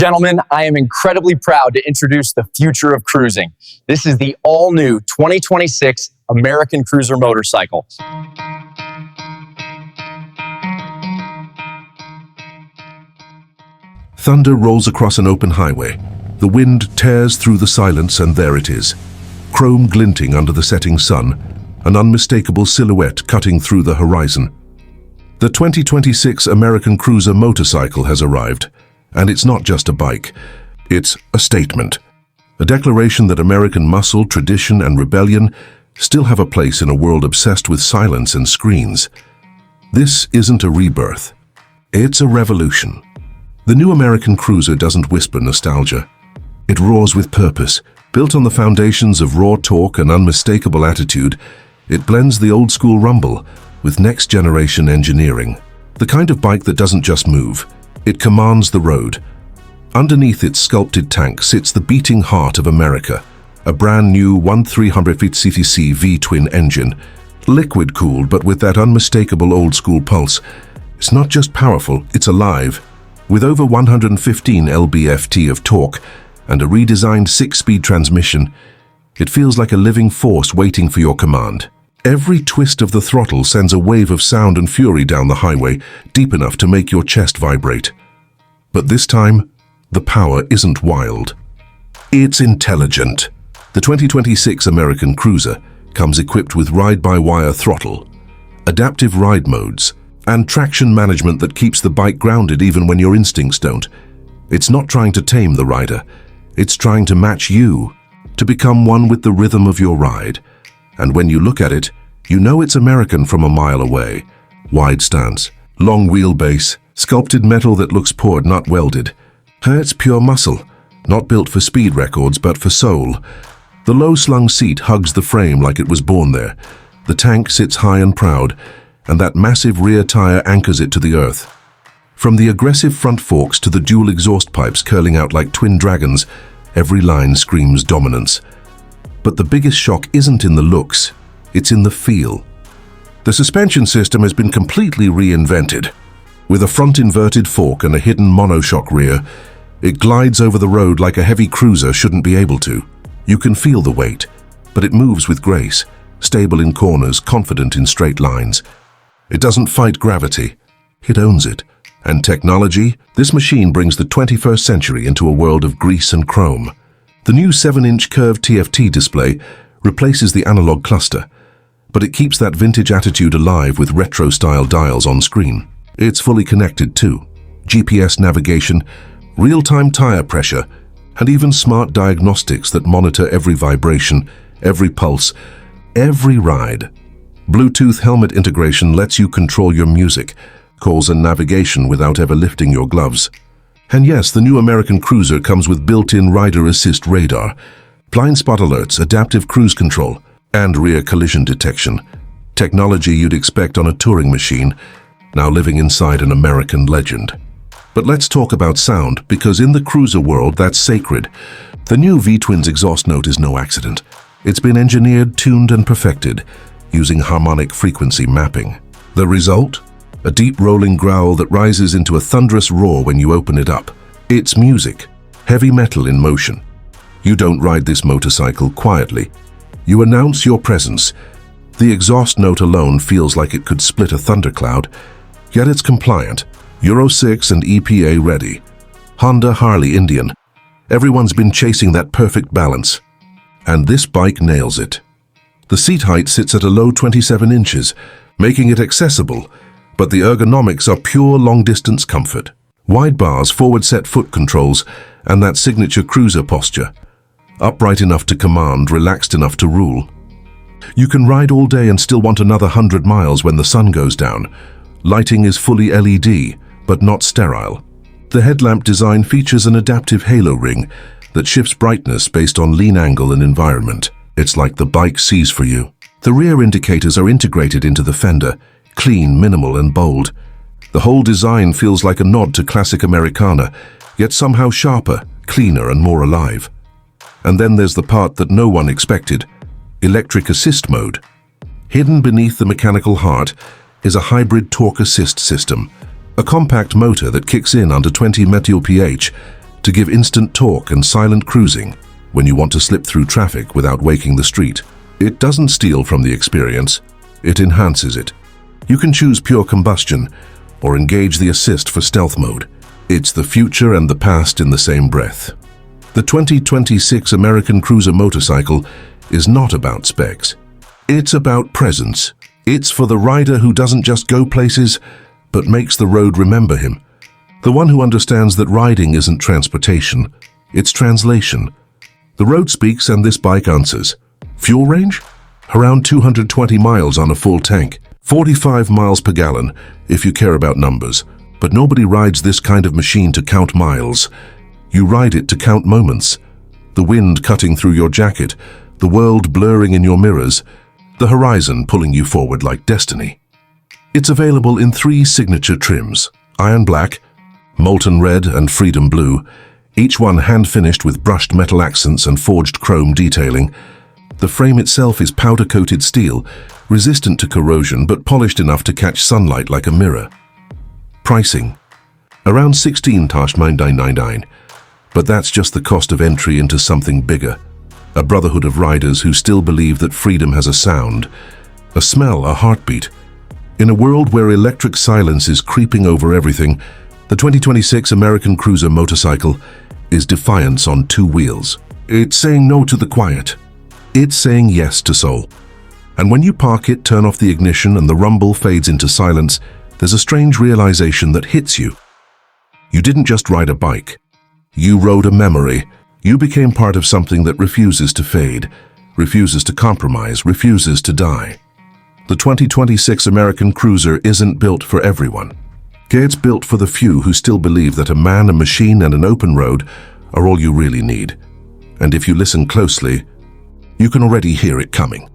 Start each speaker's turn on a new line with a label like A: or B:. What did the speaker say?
A: Gentlemen, I am incredibly proud to introduce the future of cruising. This is the all-new 2026 American Cruiser motorcycle.
B: Thunder rolls across an open highway. The wind tears through the silence, and there it is. Chrome glinting under the setting sun, an unmistakable silhouette cutting through the horizon. The 2026 American Cruiser motorcycle has arrived, and it's not just a bike. It's a statement. A declaration that American muscle, tradition, and rebellion still have a place in a world obsessed with silence and screens. This isn't a rebirth. It's a revolution. The new American Cruiser doesn't whisper nostalgia. It roars with purpose. Built on the foundations of raw torque and unmistakable attitude, it blends the old-school rumble with next-generation engineering. The kind of bike that doesn't just move, it commands the road. Underneath its sculpted tank sits the beating heart of America, a brand new 1350cc V-twin engine, liquid-cooled but with that unmistakable old-school pulse. It's not just powerful, it's alive. With over 115 lb-ft of torque and a redesigned 6-speed transmission, it feels like a living force waiting for your command. Every twist of the throttle sends a wave of sound and fury down the highway, deep enough to make your chest vibrate. But this time, the power isn't wild. It's intelligent. The 2026 American Cruiser comes equipped with ride-by-wire throttle, adaptive ride modes, and traction management that keeps the bike grounded even when your instincts don't. It's not trying to tame the rider. It's trying to match you, to become one with the rhythm of your ride. And when you look at it, you know it's American from a mile away. Wide stance, long wheelbase, sculpted metal that looks poured, not welded. It's pure muscle, not built for speed records but for soul. The low-slung seat hugs the frame like it was born there. The tank sits high and proud, and that massive rear tire anchors it to the earth. From the aggressive front forks to the dual exhaust pipes curling out like twin dragons, every line screams dominance. But the biggest shock isn't in the looks, it's in the feel. The suspension system has been completely reinvented. With a front inverted fork and a hidden monoshock rear, it glides over the road like a heavy cruiser shouldn't be able to. You can feel the weight, but it moves with grace, stable in corners, confident in straight lines. It doesn't fight gravity, it owns it. And technology, this machine brings the 21st century into a world of grease and chrome. The new 7-inch curved TFT display replaces the analog cluster, but it keeps that vintage attitude alive with retro-style dials on screen. It's fully connected too. GPS navigation, real-time tire pressure, and even smart diagnostics that monitor every vibration, every pulse, every ride. Bluetooth helmet integration lets you control your music, calls and navigation without ever lifting your gloves. And yes, the new American Cruiser comes with built-in rider assist radar, blind spot alerts, adaptive cruise control, and rear collision detection. Technology you'd expect on a touring machine, now living inside an American legend. But let's talk about sound, because in the cruiser world, that's sacred. The new V-twin's exhaust note is no accident. It's been engineered, tuned, and perfected, using harmonic frequency mapping. The result? A deep rolling growl that rises into a thunderous roar when you open it up. It's music, heavy metal in motion. You don't ride this motorcycle quietly. You announce your presence. The exhaust note alone feels like it could split a thundercloud, yet it's compliant. Euro 6 and EPA ready. Honda, Harley, Indian. Everyone's been chasing that perfect balance. And this bike nails it. The seat height sits at a low 27 inches, making it accessible, but the ergonomics are pure long-distance comfort. Wide bars, forward-set foot controls, and that signature cruiser posture. Upright enough to command, relaxed enough to rule. You can ride all day and still want another 100 miles when the sun goes down. Lighting is fully LED, but not sterile. The headlamp design features an adaptive halo ring that shifts brightness based on lean angle and environment. It's like the bike sees for you. The rear indicators are integrated into the fender, clean, minimal, and bold. The whole design feels like a nod to classic Americana, yet somehow sharper, cleaner, and more alive. And then there's the part that no one expected, electric assist mode. Hidden beneath the mechanical heart is a hybrid torque assist system, a compact motor that kicks in under 20 mph to give instant torque and silent cruising when you want to slip through traffic without waking the street. It doesn't steal from the experience, it enhances it. You can choose pure combustion or engage the assist for stealth mode. It's the future and the past in the same breath. The 2026 American Cruiser motorcycle is not about specs. It's about presence. It's for the rider who doesn't just go places, but makes the road remember him. The one who understands that riding isn't transportation, it's translation. The road speaks and this bike answers. Fuel range? Around 220 miles on a full tank. 45 miles per gallon, if you care about numbers. But nobody rides this kind of machine to count miles. You ride it to count moments. The wind cutting through your jacket, the world blurring in your mirrors, the horizon pulling you forward like destiny. It's available in 3 signature trims: iron black, molten red, and freedom blue, each one hand-finished with brushed metal accents and forged chrome detailing. The frame itself is powder-coated steel, resistant to corrosion but polished enough to catch sunlight like a mirror. Pricing: around 16,999, but that's just the cost of entry into something bigger. A brotherhood of riders who still believe that freedom has a sound, a smell, a heartbeat. In a world where electric silence is creeping over everything, the 2026 American Cruiser motorcycle is defiance on 2 wheels. It's saying no to the quiet. It's saying yes to soul. And when you park it, turn off the ignition, and the rumble fades into silence, there's a strange realization that hits you. You didn't just ride a bike. You rode a memory. You became part of something that refuses to fade, refuses to compromise, refuses to die. The 2026 American Cruiser isn't built for everyone. It's built for the few who still believe that a man, a machine, and an open road are all you really need. And if you listen closely, you can already hear it coming.